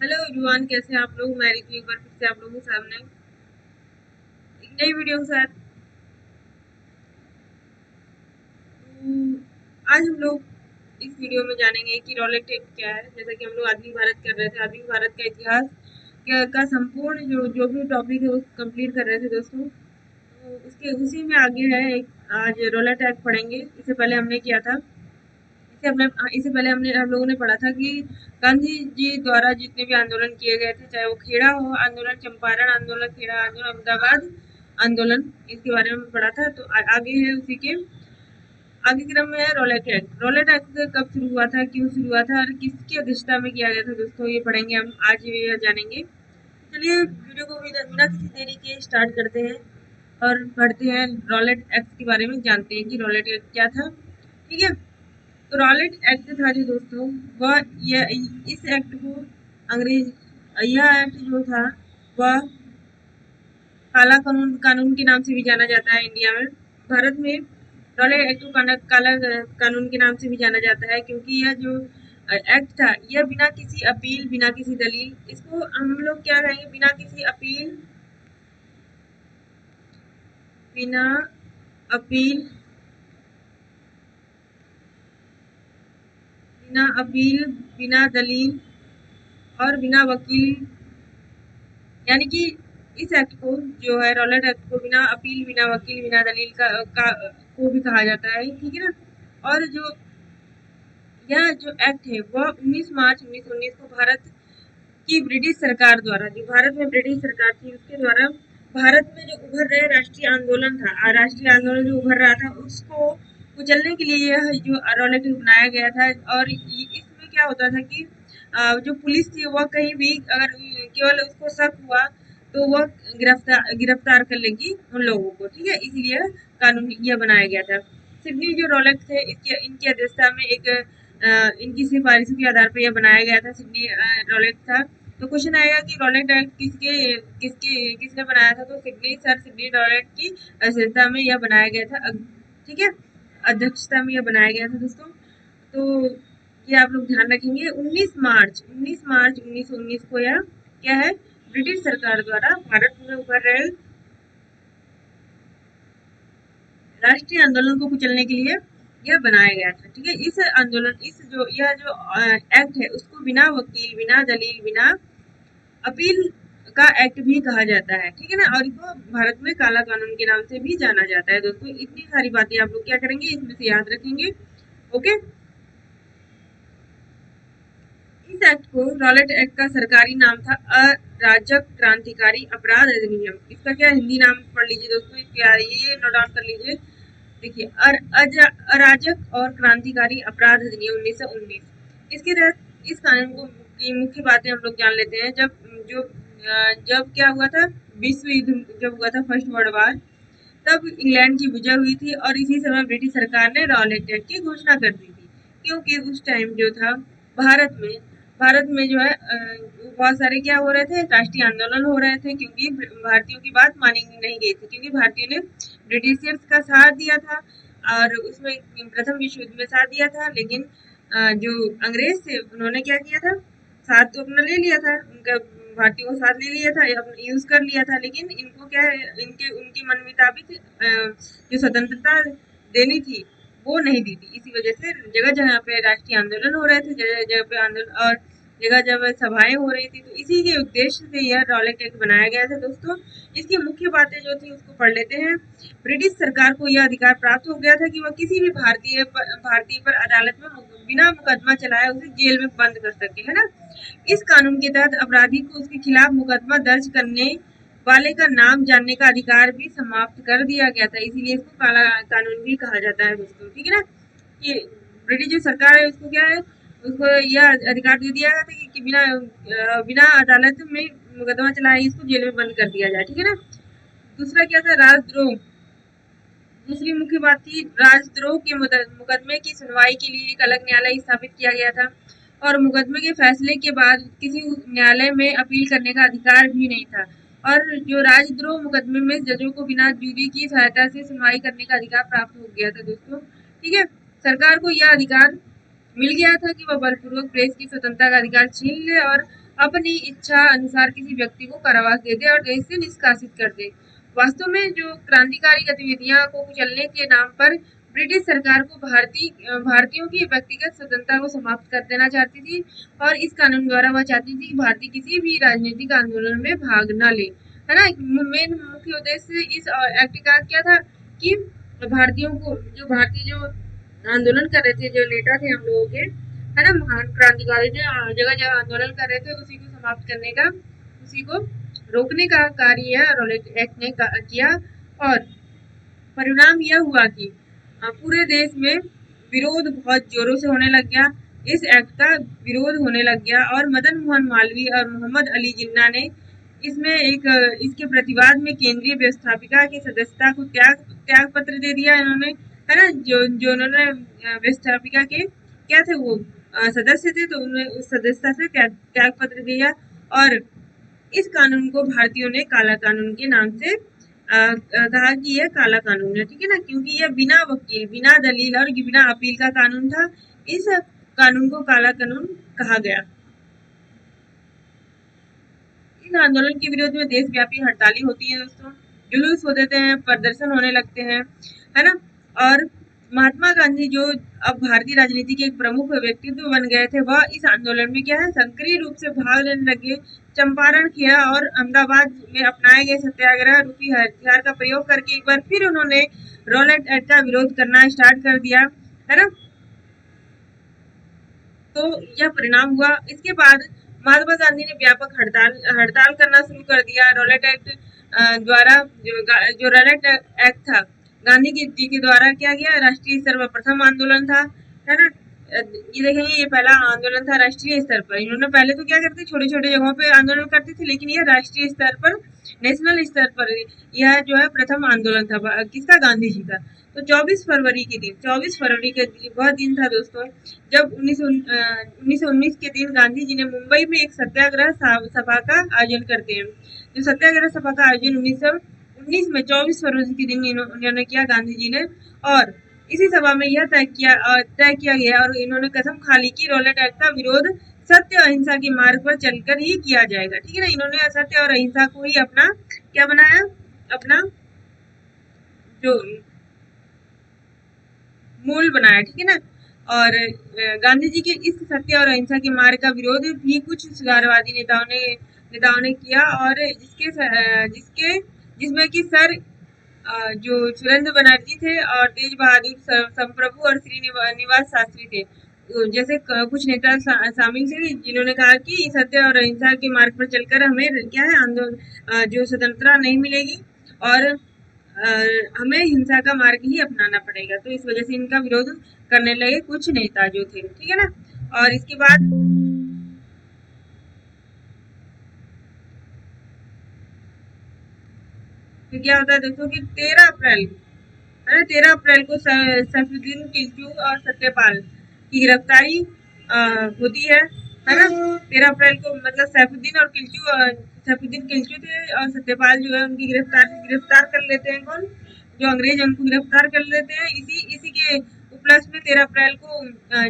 Hello everyone, कैसे हैं आप लोग। मैं रितु एक बार फिर से आप लोगों के सामने एक नई वीडियो के साथ। आज हम लोग इस वीडियो में जानेंगे कि रॉलेट एक्ट क्या है। जैसा कि हम लोग आधुनिक भारत कर रहे थे, आधुनिक भारत का इतिहास का संपूर्ण जो जो भी टॉपिक है वो कंप्लीट कर रहे थे दोस्तों। तो उसके उसी में आगे है आज रॉलेट एक्ट पढ़ेंगे। इससे पहले हमने किया था, इससे पहले हम लोगों ने पढ़ा था कि गांधी जी द्वारा जितने भी आंदोलन किए गए थे, चाहे वो खेड़ा हो आंदोलन, चंपारण आंदोलन, खेड़ा आंदोलन, अहमदाबाद आंदोलन, इसके बारे में पढ़ा था। तो आगे है उसी के आगे क्रम में है रॉलेट एक्ट। रॉलेट एक्ट कब शुरू हुआ था, क्यों शुरू हुआ था और किसकी अध्यक्षता में किया गया था दोस्तों, ये पढ़ेंगे हम आज, ये जानेंगे। चलिए वीडियो को बिना किसी देरी के स्टार्ट करते हैं और पढ़ते हैं रॉलेट एक्ट के बारे में, जानते हैं कि रॉलेट एक्ट क्या था। ठीक है, तो रॉलेट एक्ट था जो दोस्तों, वह इस एक्ट को अंग्रेज यह एक्ट जो था वह काला कानून कानून के नाम से भी जाना जाता है। इंडिया में, भारत में रॉलेट एक्ट को काला कानून के नाम से भी जाना जाता है, क्योंकि यह जो एक्ट था यह बिना किसी अपील, बिना किसी दलील, इसको हम लोग क्या कहेंगे, बिना किसी अपील, बिना अपील, बिना अपील, बिना दलील और बिना वकील, यानी कि इस एक्ट को जो है रॉलेट एक्ट को बिना अपील, बिना वकील, बिना दलील का को भी कहा जाता है। ठीक है ना। और जो यह जो एक्ट है वह 19 मार्च 1919 को भारत की ब्रिटिश सरकार द्वारा, जो भारत में ब्रिटिश सरकार थी उसके द्वारा, भारत में जो उभर रहे राष्ट्रीय आंदोलन था, राष्ट्रीय आंदोलन जो उभर रहा था उसको कुचलने के लिए यह जो रॉलेट एक्ट बनाया गया था। और इसमें क्या होता था कि जो पुलिस थी वह कहीं भी अगर केवल उसको शक हुआ तो वह गिरफ्तार कर लेगी उन लोगों को। ठीक है, इसलिए कानून यह बनाया गया था। सिडनी जो रॉलेट थे इनकी अध्यक्षता में एक इनकी सिफारिशों के आधार पर यह बनाया गया था। सिडनी रॉलेट था। तो क्वेश्चन आएगा कि रॉलेट एक्ट किसने बनाया था, तो सिडनी रॉलेट की अध्यक्षता में यह बनाया गया था। ठीक है, अध्यक्षता में यह बनाया गया था दोस्तों। तो ये आप लोग ध्यान रखेंगे। 19 मार्च 1919 को यह क्या है, ब्रिटिश सरकार द्वारा भारत में उभर रहे राष्ट्रीय आंदोलन को कुचलने के लिए यह बनाया गया था। ठीक है, इस आंदोलन यह जो एक्ट है उसको बिना वकील, बिना दलील, बिना अपील का एक्ट भी कहा जाता है। ठीक है ना। और इसको भारत में काला कानून के नाम से भी जाना जाता है दोस्तों। इतनी सारी बातें आप लोग क्या करेंगे, इसमें से याद रखेंगे। ओके, इस एक्ट को रॉलेट एक्ट का सरकारी नाम था अराजक क्रांतिकारी अपराध अधिनियम। इसका क्या हिंदी नाम पढ़ लीजिए दोस्तों, ये नोट डाउन कर लीजिए। देखिए, अराजक और क्रांतिकारी अपराध अधिनियम 1919। इसके तहत इस कानून को की मुख्य बातें हम लोग जान लेते हैं। जब क्या हुआ था, विश्व युद्ध जब हुआ था, फर्स्ट वर्ल्ड वार, तब इंग्लैंड की विजय हुई थी और इसी समय ब्रिटिश सरकार ने रॉलेट एक्ट की घोषणा कर दी थी। क्योंकि उस टाइम जो था भारत में जो है बहुत सारे क्या हो रहे थे, राष्ट्रीय आंदोलन हो रहे थे, क्योंकि भारतीयों की बात मानी नहीं गई थी, क्योंकि भारतीयों ने ब्रिटिशर्स का साथ दिया था और उसमें प्रथम विश्व युद्ध में साथ दिया था। लेकिन जो अंग्रेज थे उन्होंने क्या किया था, साथ तो अपना ले लिया था, उनका भारतीयों को साथ ले लिया था, यूज कर लिया था, लेकिन इनको क्या है, इनके उनके मन मुताबिक जो स्वतंत्रता देनी थी वो नहीं दी थी। इसी वजह से जगह जगह पे राष्ट्रीय आंदोलन हो रहे थे, जगह जगह पे आंदोलन और जगह जगह सभाएं हो रही थी। तो इसी के उद्देश्य से यह रॉलेट एक्ट बनाया गया था दोस्तों। इसकी मुख्य बातें जो थी उसको पढ़ लेते हैं। ब्रिटिश सरकार को यह अधिकार प्राप्त हो गया था कि वह किसी भी भारतीय पर अदालत में बिना मुकदमा चलाए उसे जेल में बंद कर सके, है ना। इस कानून के तहत अपराधी को उसके खिलाफ मुकदमा दर्ज करने वाले का नाम जानने का अधिकार भी समाप्त कर दिया गया था। इसीलिए इसको काला कानून भी कहा जाता है दोस्तों। ठीक है ना। ये ब्रिटिश जो सरकार है उसको क्या है, उसको यह अधिकार दे दिया गया था कि बिना अदालत में मुकदमा चलाए इसको जेल में बंद कर दिया जाए। ठीक है ना। दूसरा क्या था, राजद्रोह। दूसरी मुख्य बात थी राजद्रोह के मुकदमे की सुनवाई के लिए एक अलग न्यायालय स्थापित किया गया था और मुकदमे के फैसले के बाद किसी न्यायालय में अपील करने का अधिकार भी नहीं था। और जो राजद्रोह मुकदमे में जजों को बिना जूरी की सहायता से सुनवाई करने का अधिकार प्राप्त हो गया था दोस्तों। ठीक है, सरकार को यह अधिकार मिल गया था कि वह बलपूर्वक प्रेस की स्वतंत्रता का अधिकार छीन ले और अपनी इच्छा अनुसार किसी व्यक्ति को कारावास दे दे और देश से निष्कासित कर दे। वास्तव में जो क्रांतिकारी गतिविधियां को कुचलने के नाम पर ब्रिटिश सरकार को भारतीयों की व्यक्तिगत स्वतंत्रता को समाप्त कर देना चाहती थी और इस कानून द्वारा वह चाहती थी कि भारतीय किसी भी राजनीतिक आंदोलन में भाग न ले, है ना। मेन मुख्य उद्देश्य इस एक्ट का क्या था कि भारतीयों को जो आंदोलन कर रहे थे, जो नेता थे हम लोगों के, है ना, महान क्रांतिकारी जो जगह जगह आंदोलन कर रहे थे, उसी को समाप्त करने का, उसी को रोकने का कार्य रॉलेट एक्ट ने किया। और परिणाम यह हुआ कि पूरे देश में विरोध बहुत जोरों से होने लग गया, इस एक्ट का विरोध होने लग गया और मदन मोहन मालवीय और मोहम्मद अली जिन्ना ने इसमें इसके प्रतिवाद में केंद्रीय व्यवस्थापिका की सदस्यता को त्याग पत्र दे दिया इन्होंने, है ना। जो उन्होंने व्यवस्थापिका के क्या थे, वो सदस्य थे, तो उन्होंने उस सदस्यता से त्याग पत्र दिया और इस कानून को भारतीयों ने काला कानून के नाम से कहा कि यह काला कानून है, ठीक है ना, क्योंकि यह बिना वकील, बिना दलील और बिना अपील का कानून था। इस कानून को काला कानून कहा गया। इस आंदोलन के विरोध में देशव्यापी हड़तालें होती हैं दोस्तों, जुलूस हो देते हैं, प्रदर्शन होने लगते हैं, है ना। और महात्मा गांधी जो अब भारतीय राजनीति के एक प्रमुख व्यक्तित्व बन गए थे, वह इस आंदोलन में क्या है, सक्रिय रूप से भाग लेने लगे। चंपारण, खेड़ा और अहमदाबाद में अपनाए गए सत्याग्रह रूपी हथियार का प्रयोग करके एक बार फिर उन्होंने रॉलेट एक्ट का विरोध करना स्टार्ट कर दिया, है ना। तो यह परिणाम हुआ। इसके बाद महात्मा गांधी ने व्यापक हड़ताल करना शुरू कर दिया। रॉलेट एक्ट द्वारा जो रॉलेट एक्ट था, गांधी जी के द्वारा क्या किया, राष्ट्रीय स्तर पर प्रथम आंदोलन था, है ना। ये देखेंगे, ये पहला आंदोलन था राष्ट्रीय स्तर पर। इन्होंने पहले तो क्या करते, छोटे छोटे जगहों पे आंदोलन करते थे, लेकिन यह राष्ट्रीय स्तर पर, नेशनल स्तर पर यह जो है प्रथम आंदोलन था किसका, गांधी जी का। तो 24 फरवरी के दिन, 24 फरवरी के वह दिन था दोस्तों जब 1919 के दिन गांधी जी ने मुंबई में एक सत्याग्रह सभा का आयोजन करते हैं। जो सत्याग्रह सभा का आयोजन 1919 में 24 फरवरी के दिन इन्होंने किया, गांधी जी ने। और इसी सभा में यह तय किया गया और इन्होंने कसम खा ली कि रॉलेट एक्ट का विरोध सत्य अहिंसा के मार्ग पर चलकर ही किया जाएगा, ठीक है ना। इन्होंने सत्य और अहिंसा को ही अपना क्या बनाया, अपना जो मूल बनाया, ठीक है ना। और गांधी जी के इस सत्य और अहिंसा के मार्ग का विरोध भी कुछ सुधारवादी नेताओं ने किया और जिसमें कि सर जो सुरेंद्र बनर्जी थे और तेज बहादुर संप्रभु और श्रीनिवास शास्त्री थे, जैसे कुछ नेता शामिल थे जिन्होंने कहा कि सत्य और अहिंसा के मार्ग पर चलकर हमें क्या है, आंदोलन जो स्वतंत्रता नहीं मिलेगी और हमें हिंसा का मार्ग ही अपनाना पड़ेगा। तो इस वजह से इनका विरोध करने लगे कुछ नेता जो थे, ठीक है ना। और इसके बाद फिर क्या होता है दोस्तों कि 13 अप्रैल को सैफुद्दीन किल्चू और सत्यपाल की गिरफ्तारी होती है ना। 13 अप्रैल को मतलब सैफुद्दीन किल्चू थे और सत्यपाल जो है उनकी गिरफ्तार कर लेते हैं, कौन, जो अंग्रेज उनको गिरफ्तार कर लेते हैं। इसी के उपलक्ष्य में 13 अप्रैल को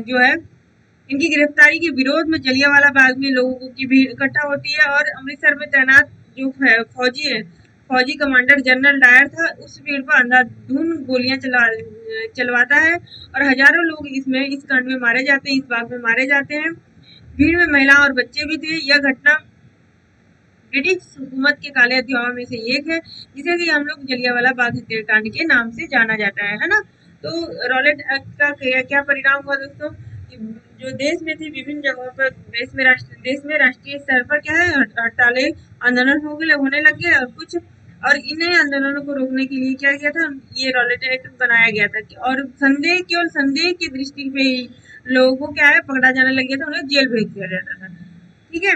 जो है इनकी गिरफ्तारी के विरोध में जलियांवाला बाग में लोगों की भीड़ इकट्ठा होती है और अमृतसर में तैनात जो फौजी कमांडर जनरल डायर था, उस भीड़ पर अंधाधुंध गोलियां चलवाता है और हजारों लोग इस कांड में मारे जाते हैं, इस बाग में मारे जाते हैं। भीड़ में महिला और बच्चे भी थे। यह घटना ब्रिटिश हुकूमत के काले अध्यायों में से एक है, जिसे कि हम लोग जलियांवाला बाग हत्याकांड के नाम से जाना जाता है ना। तो रॉलेट एक्ट का क्या परिणाम हुआ दोस्तों, जो देश में थी विभिन्न जगहों पर देश में राष्ट्रीय स्तर पर क्या है, हड़तालें, आंदोलन होने लग गए और इन्हें आंदोलनों को रोकने के लिए क्या किया था, ये रॉलेट एक्ट बनाया गया था। और केवल संदेह की दृष्टि पे ही लोगों को क्या है, पकड़ा जाने लग गया था, उन्हें जेल भेज दिया जाता था, ठीक है।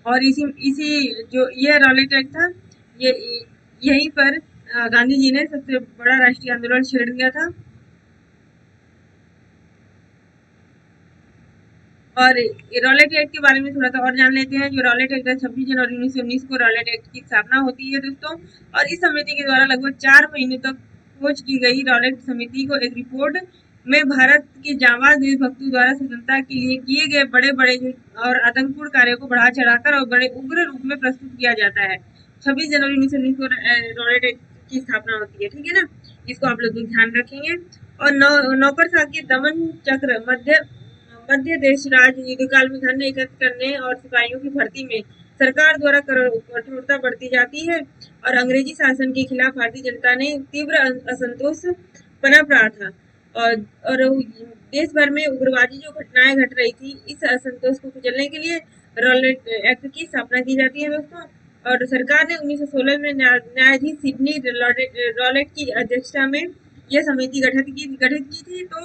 और इसी जो ये रॉलेट एक्ट था, ये यहीं पर गांधी जी ने सबसे बड़ा राष्ट्रीय आंदोलन छेड़ दिया था। और रॉलेट एक्ट के बारे में थोड़ा सा और जान लेते हैं। जो रॉलेट एक्ट है, 26 जनवरी 1919 को रॉलेट एक्ट की स्थापना होती है दोस्तों। और इस समिति के द्वारा लगभग 4 महीने तक खोज की गई रॉलेट समिति को एक रिपोर्ट में भारत के जांबाज देशभक्तों द्वारा स्वतंत्रता के लिए किए गए बड़े बड़े और आतंकपूर्ण कार्यों को बढ़ा चढ़ाकर और बड़े उग्र रूप में प्रस्तुत किया जाता है। 26 जनवरी 1919 को रॉलेट एक्ट की स्थापना होती है, ठीक है ना। इसको आप लोग ध्यान रखेंगे। और नौकरशाह के दमन चक्र मध्य देश राज युद्धकाल में धन एकत्र करने और सिपाहियों की भर्ती में सरकार द्वारा कठोरता बढ़ती जाती है और अंग्रेजी शासन के खिलाफ भारतीय जनता ने तीव्र असंतोष पनप रहा था। और देश भर में उग्रवादी जो घटनाएं घट रही थी, इस असंतोष को कुचलने के लिए रॉलेट एक्ट की स्थापना की जाती है दोस्तों। और सरकार ने 1916 में न्यायाधीश सिडनी रॉलेट की अध्यक्षता में यह समिति गठित की थी। तो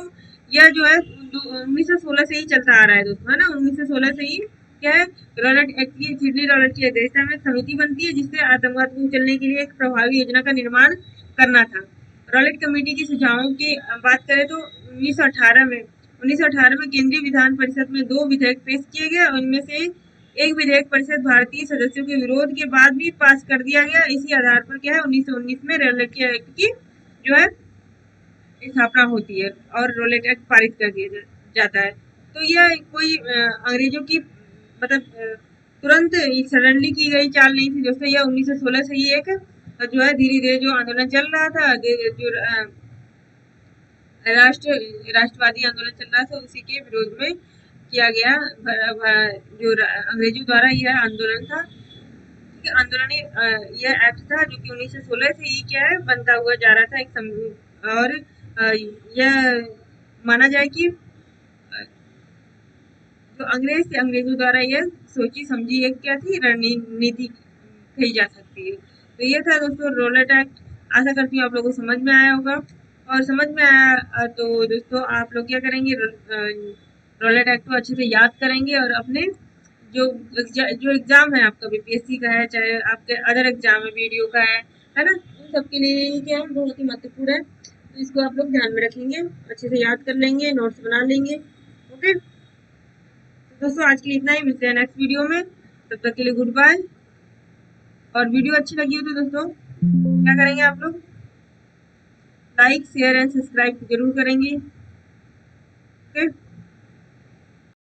यह जो है 1916 से ही चलता आ रहा है दोस्तों, है ना। 1916 से ही क्या है, रॉलेट एक्ट की सिडनी रॉलेट की अध्यक्षता में समिति बनती है, जिससे आतंकवाद को कुचलने के लिए एक प्रभावी योजना का निर्माण करना था। रॉलेट कमेटी के सुझावों की बात करें तो 1918 में केंद्रीय विधान परिषद में 2 विधेयक पेश किए गए। उनमें से एक विधेयक परिषद भारतीय सदस्यों के विरोध के बाद भी पास कर दिया गया। इसी आधार पर क्या है, 1919 में रॉलेट एक्ट की जो है स्थापना होती है और रॉलेट एक्ट पारित कर दिया जाता है। तो यह कोई अंग्रेजों की मतलब तुरंत सडनली की गई चाल नहीं थी दोस्तों। यह 1916 से ही एक जो है धीरे धीरे जो आंदोलन चल रहा था, जो राष्ट्रवादी आंदोलन चल रहा था, उसी के विरोध में किया गया जो अंग्रेजों द्वारा यह आंदोलन था। आंदोलन यह एक्ट था जो कि 1916 से ही क्या है बनता हुआ जा रहा था एक और यह माना जाए कि जो अंग्रेज थे, अंग्रेजों द्वारा यह सोची समझी एक क्या थी रणनीति कही जा सकती है। तो ये था दोस्तों रॉलेट एक्ट। आशा करती हूँ आप लोगों को समझ में आया होगा। और समझ में आया तो दोस्तों आप लोग क्या करेंगे, रॉलेट एक्ट को अच्छे से याद करेंगे और अपने जो एग्जाम है आपका बीपीएससी का है, चाहे आपके अदर एग्जाम है, वीडियो का है ना, उन सब के लिए क्या है बहुत ही महत्वपूर्ण है। तो इसको आप लोग ध्यान में रखेंगे, अच्छे से याद कर लेंगे, नोट्स बना लेंगे। ओके तो दोस्तों आज के लिए इतना ही, मिलते हैं नेक्स्ट वीडियो में। तब तक के लिए गुड बाय। और वीडियो अच्छी लगी हो तो दोस्तों क्या करेंगे आप लोग, लाइक शेयर एंड सब्सक्राइब जरूर करेंगे। ओके